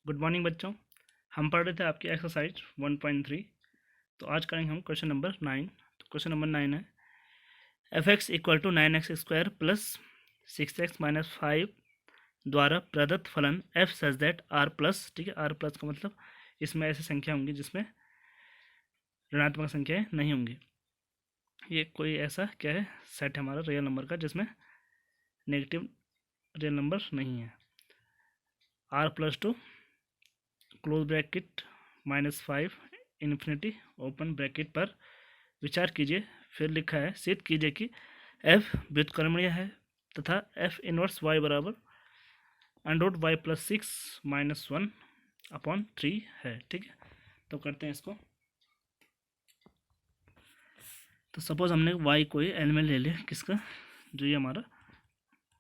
Good morning बच्चों। हम पढ़ रहे थे आपकी एक्सरसाइज 1.3। तो आज करेंगे हम क्वेश्चन नंबर 9। तो क्वेश्चन नंबर 9 है F X equal to 9x² plus 6x-5 द्वारा प्रदत्त फलन F such that R plus, ठीक है, आर प्लस का मतलब इसमें ऐसी संख्या होंगी जिसमें ऋणात्मक संख्याएं नहीं होंगी। ये कोई ऐसा क्या है, सेट है हमारा रियल नंबर का जिसमें नेगेटिव रियल नंबर नहीं है। R plus to close bracket -5 infinity open bracket पर विचार कीजिए। फिर लिखा है सिद्ध कीजिए कि f व्युत्क्रमणीय है तथा f इनवर्स y बराबर √y+6 -1/3 है। ठीक है, तो करते हैं इसको। तो सपोज हमने y को एलिमेंट ले लिया, किसका, जो ये हमारा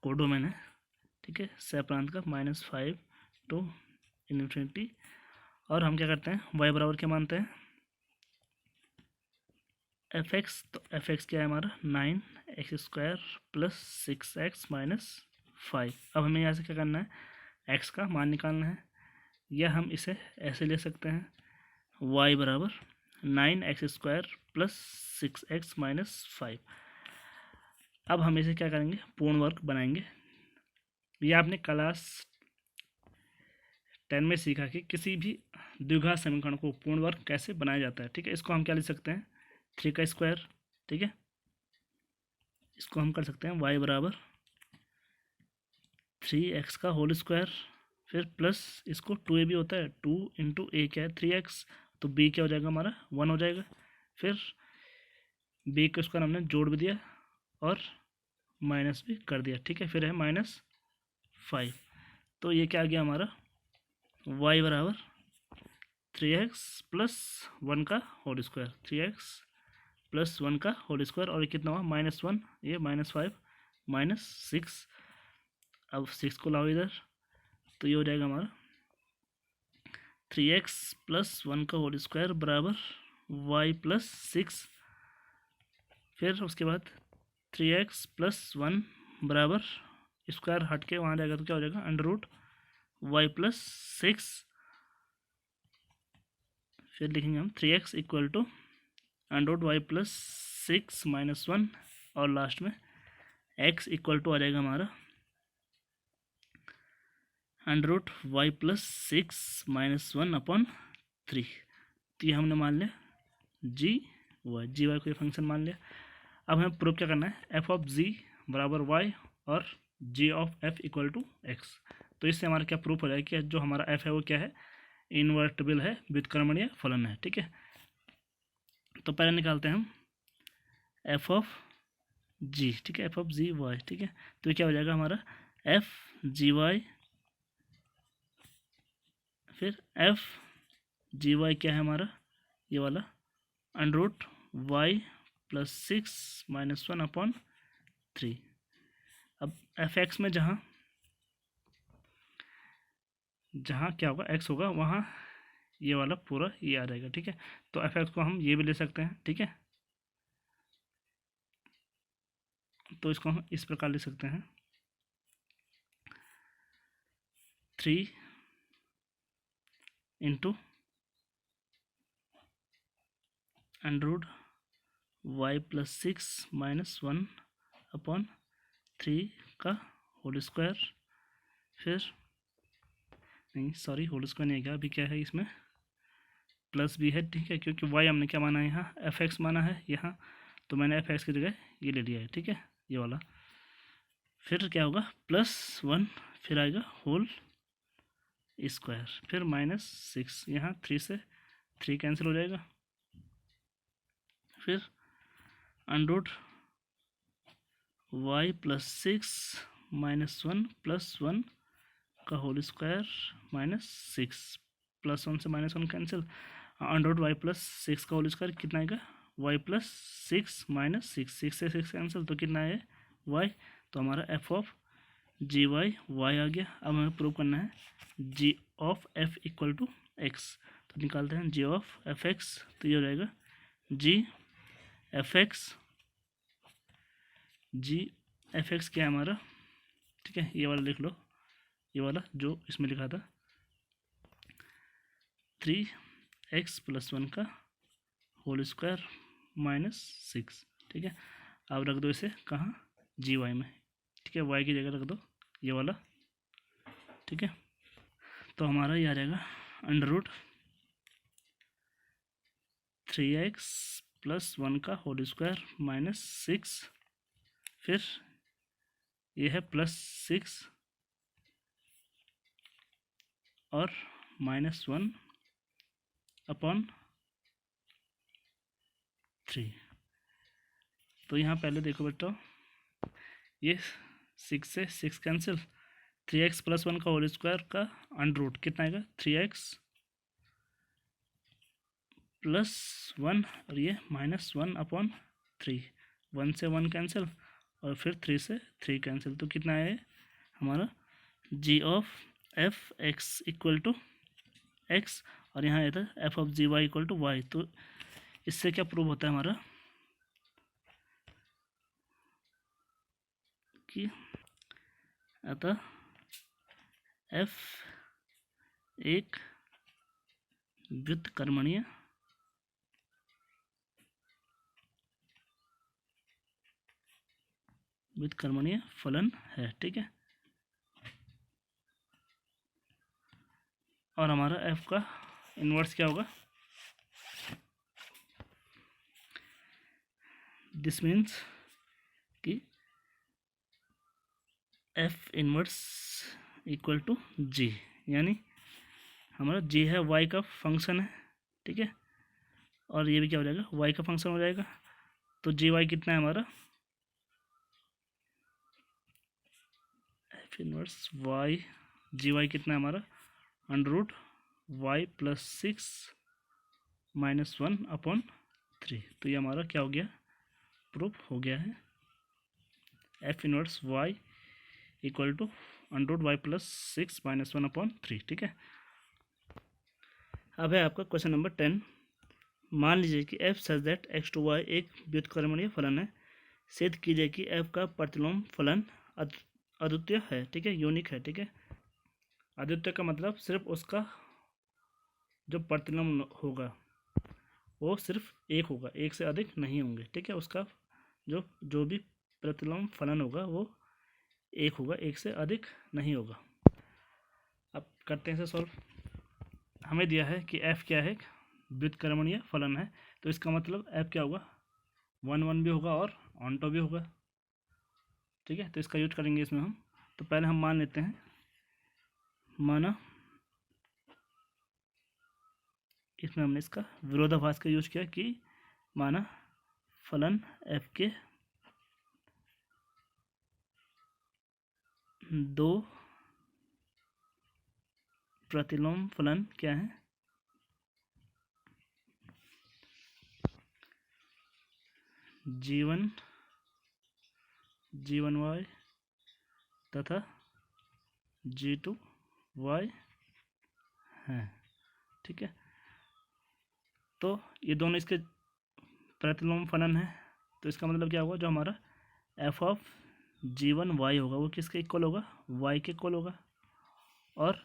कोडोमेन है, ठीक है, सैप्रांत का -5 टू इन्फिनिटी। और हम क्या करते हैं, y बराबर क्या मानते हैं, एफ एक्स। तो एफ एक्स क्या है हमारा 9x² प्लस 6x-5। अब हमें यहाँ से क्या करना है, x का मान निकालना है, या हम इसे ऐसे ले सकते हैं y बराबर 9x² प्लस 6x-5। अब हम इसे क्या करेंगे, पूर्ण वर्ग बनाएंगे। यह आपने क्लास 10 में सीखा कि किसी भी द्विघात समीकरण को पूर्ण वर्ग कैसे बनाया जाता है। ठीक है, इसको हम क्या लिख सकते हैं, 3 का स्क्वायर। ठीक है, इसको हम कर सकते हैं y बराबर 3x का होल स्क्वायर, फिर प्लस इसको 2a भी होता है, 2 इंटू ए क्या है 3x, तो b क्या हो जाएगा हमारा 1 हो जाएगा। फिर b को स्क्वायर हमने जोड़ भी दिया और माइनस भी कर दिया। ठीक है, फिर है -5। तो ये क्या आ गया हमारा y बराबर 3x प्लस 1 का होल स्क्वायर, 3x प्लस 1 का होल स्क्वायर, और ये कितना हुआ -1, ये -5 -6। अब 6 को लाओ इधर, तो ये हो जाएगा हमारा 3x प्लस 1 का होल स्क्वायर बराबर y प्लस 6। फिर उसके बाद 3x प्लस 1 बराबर स्क्वायर हट के वहाँ जाएगा तो क्या हो जाएगा √y प्लस 6। फिर लिखेंगे हम 3x equal to √y plus 6 -1, और लास्ट में x इक्वल टू आ जाएगा हमारा √y प्लस 6 -1/3। तो ये हमने मान लिया जी वाई को ये फंक्शन मान लिया। अब हमें प्रूव क्या करना है, एफ ऑफ जी बराबर वाई और g of f equal to x. तो इससे हमारा क्या प्रूफ हो जाएगा कि जो हमारा एफ है वो क्या है, इन्वर्टिबल है, व्युत्क्रमणीय फलन है। ठीक है, तो पहले निकालते हैं हम एफ ऑफ जी। ठीक है, एफ ऑफ जी वाई। ठीक है, तो ये क्या हो जाएगा हमारा एफ जी वाई, फिर एफ जी वाई क्या है हमारा ये वाला √y प्लस 6 -1/3। अब एफ एक्स में जहाँ जहाँ क्या होगा एक्स होगा वहाँ ये वाला पूरा ये आ जाएगा। ठीक है, तो एफ एक्स को हम ये भी ले सकते हैं। ठीक है, तो इसको हम इस प्रकार ले सकते हैं 3 इंटू √y प्लस 6 -1/3 का होल स्क्वायर। फिर नहीं, सॉरी, होल स्क्वायर नहीं है, क्या अभी क्या है इसमें प्लस भी है। ठीक है, क्योंकि y हमने क्या माना है, यहाँ एफ एक्स माना है यहाँ, तो मैंने एफ एक्स की जगह ये ले लिया है। ठीक है, ये वाला। फिर क्या होगा +1, फिर आएगा होल स्क्वायर, फिर -6, यहाँ 3 से 3 कैंसिल हो जाएगा। फिर √y प्लस 6 -1 प्लस 1 का होल स्क्वायर -6, +1 से -1 कैंसिल, √y प्लस 6 का होल स्क्वायर कितना आएगा y प्लस 6 -6, 6 से 6 कैंसिल, तो कितना है y। तो हमारा f of ji y y आ गया। अब हमें प्रूव करना है g of f equal to x. तो निकालते हैं जी ऑफ एफ एक्स, तो ये हो जाएगा जी एफ एक्स, जी एफ एक्स क्या है हमारा, ठीक है, ये वाला लिख लो, ये वाला जो इसमें लिखा था 3x+1 का होल स्क्वायर -6। ठीक है, अब रख दो इसे कहाँ, जी वाई में। ठीक है, वाई की जगह रख दो ये वाला। ठीक है, तो हमारा ये आ जाएगा √3x+1 का होल स्क्वायर -6, फिर ये है +6 और -1/3। तो यहाँ पहले देखो बेटा, ये 6 से 6 कैंसिल, 3x+1 का होल स्क्वायर का अंडर कितना आएगा, 3x+1 और ये -1/3। 1 से 1 कैंसिल और फिर 3 से 3 कैंसिल, तो कितना है हमारा g(f(x) = x, और यहाँ आया था f(gy) = y। तो इससे क्या प्रूव होता है हमारा कि अतः f एक व्युत्क्रमणीय फलन है। ठीक है, और हमारा f का इन्वर्स क्या होगा, दिस मीन्स कि f इन्वर्स = g, यानी हमारा g है y का फंक्शन है। ठीक है, और ये भी क्या हो जाएगा, y का फंक्शन हो जाएगा। तो जी वाई कितना है हमारा, f इन्वर्स y, जी वाई कितना है हमारा, √y+6 -1/3। तो ये हमारा क्या हो गया, प्रूफ हो गया है। f inverse y = √y+6 -1/3। ठीक है, अब है आपका क्वेश्चन नंबर 10। मान लीजिए कि f सच दैट x/y एक व्युत्क्रमणीय फलन है। सिद्ध कीजिए कि f का प्रतिलोम फलन अद्वितीय है। ठीक है, यूनिक है। ठीक है, अद्वितीय का मतलब सिर्फ उसका जो प्रतिलोम होगा वो सिर्फ एक होगा, एक से अधिक नहीं होंगे। ठीक है, उसका जो भी प्रतिलोम फलन होगा वो एक होगा, एक से अधिक नहीं होगा। अब करते हैं इसे सॉल्व। हमें दिया है कि f क्या है, व्युत्क्रमणीय फलन है, तो इसका मतलब f क्या होगा, 1 1 भी होगा और ऑनटो भी होगा। ठीक है, तो इसका यूज करेंगे इसमें हम। तो पहले हम मान लेते हैं, माना इसमें हमने इसका विरोधाभास का यूज किया कि माना फलन f के दो प्रतिलोम फलन क्या है, g1y तथा g2y हैं। ठीक है, तो ये दोनों इसके प्रतिलोम फलन है। तो इसका मतलब क्या होगा, जो हमारा f(g1y) होगा वो किसके इक्वल होगा, y के इक्वल होगा, और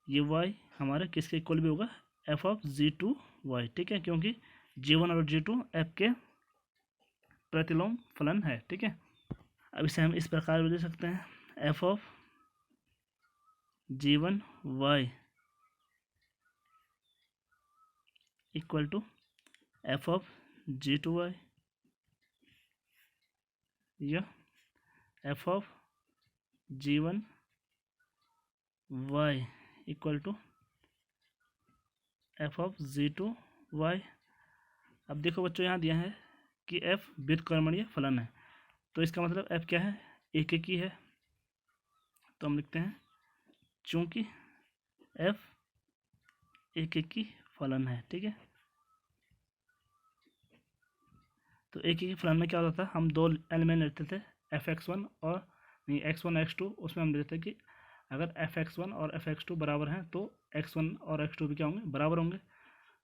ये y हमारा किसके इक्वल भी होगा, f(g2y). ठीक है, क्योंकि g1 और g2 f के प्रतिलोम फलन है। ठीक है, अब इसे हम इस प्रकार भी दे सकते हैं, f(g1y) = f(g2y) या f(g1y) = f(g2y). अब देखो बच्चों, यहाँ दिया है कि f व्युत्क्रमणीय फलन है, तो इसका मतलब f क्या है, एक एक ही है। तो हम लिखते हैं चूंकि f एक एक ही फलन है। ठीक है, तो एक ही फलन में क्या होता था, हम दो एलिमेंट लेते थे, fx1 और नहीं x1 x2, उसमें हम लेते थे कि अगर fx1 और fx2 बराबर हैं तो x1 और x2 भी क्या होंगे, बराबर होंगे।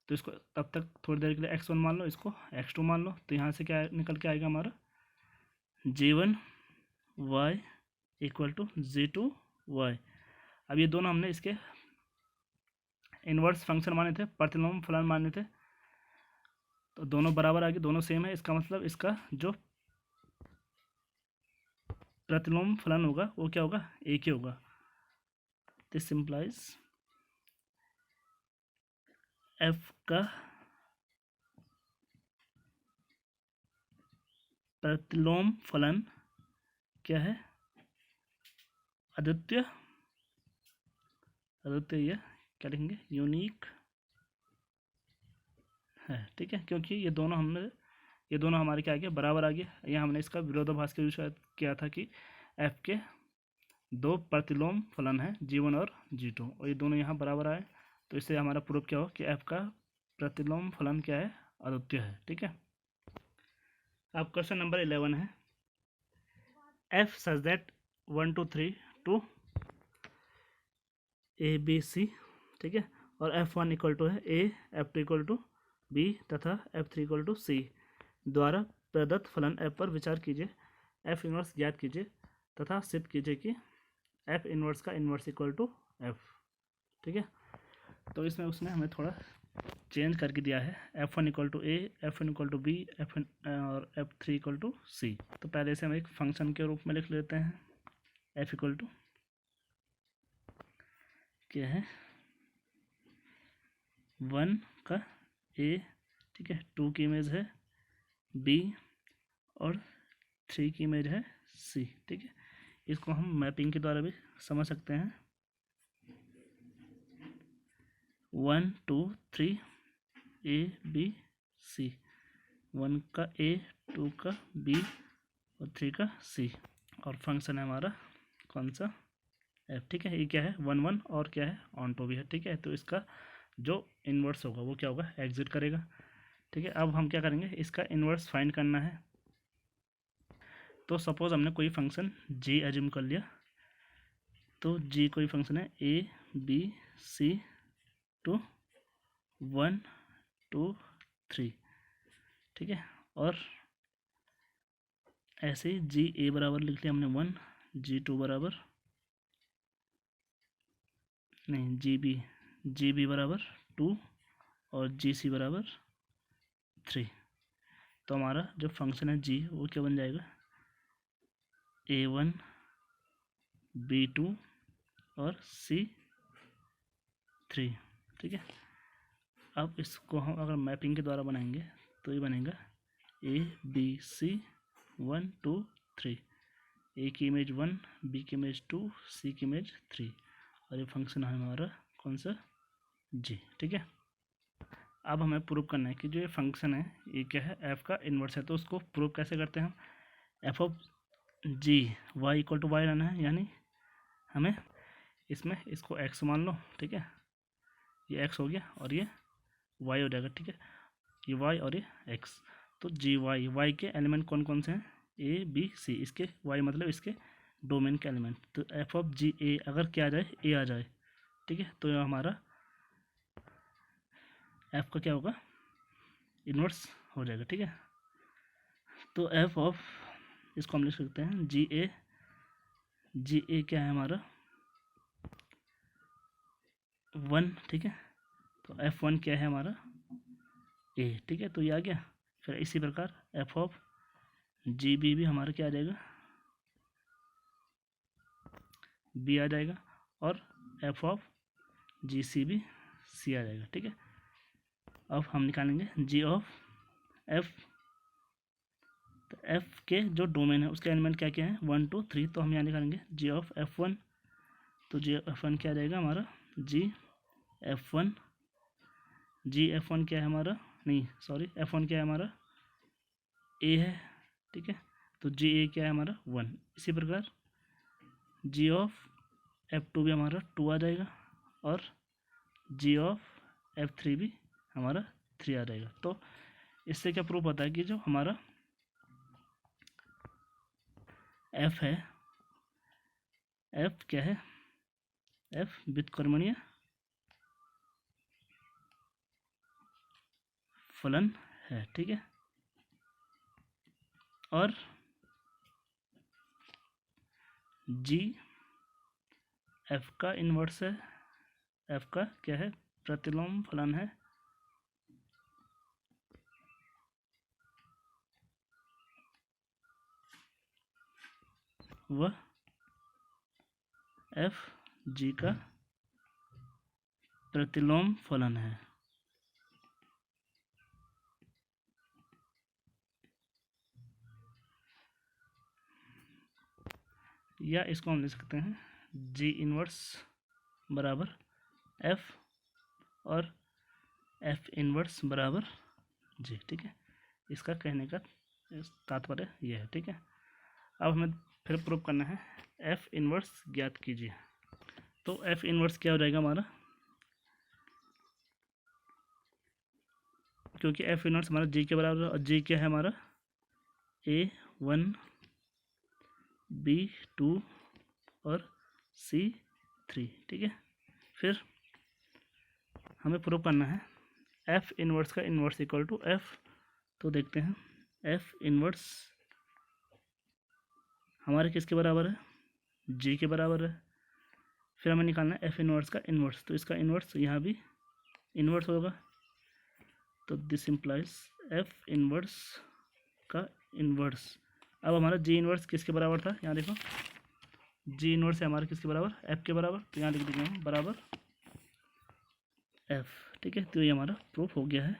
तो इसको तब तक थोड़ी देर के लिए x1 मान लो, इसको x2 मान लो, तो यहाँ से क्या निकल के आएगा हमारा g1y = g2y। अब ये दोनों हमने इसके इन्वर्स फंक्शन माने थे, प्रतिलोम फलन माने थे, तो दोनों बराबर आ गए, दोनों सेम है। इसका मतलब इसका जो प्रतिलोम फलन होगा वो क्या होगा, एक ही होगा। दिस सिंप्लाइज एफ का प्रतिलोम फलन क्या है, अद्वितीय, अद्वितीय क्या लिखेंगे, यूनिक है, ठीक है। क्योंकि ये दोनों हमारे क्या आ गया, बराबर आ गया। यहाँ हमने इसका विरोधाभास का यूज किया था कि एफ के दो प्रतिलोम फलन है G1 और G2 और ये दोनों यहाँ बराबर आए, तो इससे हमारा प्रूफ क्या हो कि एफ का प्रतिलोम फलन क्या है, अद्वितीय है, ठीक है। अब क्वेश्चन नंबर 11 है, F such that 1 2 3 to A B C, ठीक है, और F1 इक्वल टू है ए, F2 इक्वल टू बी तथा F3 इक्वल टू सी द्वारा प्रदत्त फलन F पर विचार कीजिए, F इनवर्स ज्ञात कीजिए तथा सिद्ध कीजिए कि F इनवर्स का इनवर्स इक्वल टू F, ठीक है। तो इसमें उसने हमें थोड़ा चेंज करके दिया है, F1 equal to A, F1 equal to B, F1 और F3 इक्वल टू सी। तो पहले से हम एक फंक्शन के रूप में लिख लेते हैं, F इक्वल टू क्या है, 1 का ए, ठीक है, 2 की इमेज है बी और 3 की इमेज है सी, ठीक है। इसको हम मैपिंग के द्वारा भी समझ सकते हैं, 1 2 3 ए बी सी, 1 का ए, 2 का बी और 3 का सी, और फंक्शन है हमारा कौन सा, एफ, ठीक है। ये क्या है, 1 1 और क्या है, ऑन टू भी है, ठीक है। तो इसका जो इन्वर्स होगा वो क्या होगा, एग्जिट करेगा, ठीक है। अब हम क्या करेंगे, इसका इन्वर्स फाइंड करना है। तो सपोज हमने कोई फंक्शन जी एज्यूम कर लिया, तो जी कोई फंक्शन है ए बी सी टू 1 2 3, ठीक है। और ऐसे ही जी ए बराबर लिख लिया हमने 1, G2 बराबर नहीं, जी बी बराबर 2 और GC बराबर 3। तो हमारा जो फंक्शन है जी वो क्या बन जाएगा, A1 B2 और C3, ठीक है। अब इसको हम अगर मैपिंग के द्वारा बनाएंगे तो ये बनेगा A B C 1 2 3, ए की इमेज 1, बी की इमेज 2, सी की इमेज 3, और ये फंक्शन है हमारा कौन सा, जी, ठीक है। अब हमें प्रूव करना है कि जो ये फंक्शन है ये क्या है, एफ का इन्वर्स है। तो उसको प्रूव कैसे करते हैं हम, F of ji Y equal to Y रहना है, यानी हमें इसमें इसको एक्स मान लो, ठीक है, ये एक्स हो गया और ये वाई हो जाएगा, ठीक है, ये वाई और ये एक्स। तो जी वाई के एलिमेंट कौन कौन से हैं, ए बी सी, इसके वाई मतलब इसके डोमेन के एलिमेंट। तो एफ ऑफ जी ए अगर क्या आ जाए, ए आ जाए, ठीक है, तो हमारा एफ का क्या होगा, इन्वर्स हो जाएगा, ठीक है। तो एफ ऑफ, इसको हम लिख सकते हैं जी ए क्या है हमारा 1, ठीक है। तो F1 क्या है हमारा ए, ठीक है, तो ये आ गया। फिर इसी प्रकार एफ ऑफ जी बी भी हमारा क्या आ जाएगा, बी आ जाएगा, और एफ ऑफ जी सी भी सी आ जाएगा, ठीक है। अब हम निकालेंगे जी ऑफ एफ, तो एफ के जो डोमेन है उसके एलिमेंट क्या क्या है, 1 2 3, तो हम यहाँ निकालेंगे जी ऑफ F1, तो जी एफ वन क्या आ जाएगा हमारा, जी F1 क्या है हमारा, नहीं सॉरी, F1 क्या है हमारा, ए है, ठीक है। तो जी ए क्या है हमारा 1, इसी प्रकार जी ऑफ F2 भी हमारा 2 आ जाएगा, और जी ऑफ F3 भी हमारा 3 आ जाएगा। तो इससे क्या प्रूफ होता है कि जो हमारा F है, F क्या है, F व्युत्क्रमणीय फलन है, ठीक है। और जी एफ का इन्वर्स है, एफ का क्या है, प्रतिलोम फलन है वह एफ जी का प्रतिलोम फलन है। या इसको हम ले सकते हैं जी इनवर्स बराबर एफ और एफ इनवर्स बराबर जी। ठीक है, इसका कहने का तात्पर्य यह है। ठीक है, अब हमें फिर प्रूव करना है एफ इनवर्स ज्ञात कीजिए। तो एफ इनवर्स क्या हो जाएगा हमारा, क्योंकि एफ इनवर्स हमारा जी के बराबर है और जी क्या है हमारा A1 B2 और C3। ठीक है, फिर हमें प्रूव करना है एफ इनवर्स का इनवर्स इक्वल टू एफ। तो देखते हैं एफ इनवर्स हमारे किसके बराबर है, जी के बराबर है। फिर हमें निकालना है एफ इनवर्स का इनवर्स, तो इसका इनवर्स यहाँ भी इनवर्स होगा, तो दिस इम्प्लाइज एफ इनवर्स का इनवर्स। अब हमारा जी इनवर्स किसके बराबर था, यहाँ देखो जी इनवर्स है हमारे किसके बराबर, एफ के बराबर, तो यहाँ लिख देंगे हम बराबर एफ। ठीक है, तो ये हमारा प्रूफ हो गया है।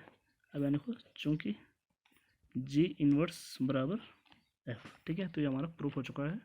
अब यहाँ देखो चूँकि जी इनवर्स बराबर एफ। ठीक है, तो ये हमारा प्रूफ हो चुका है।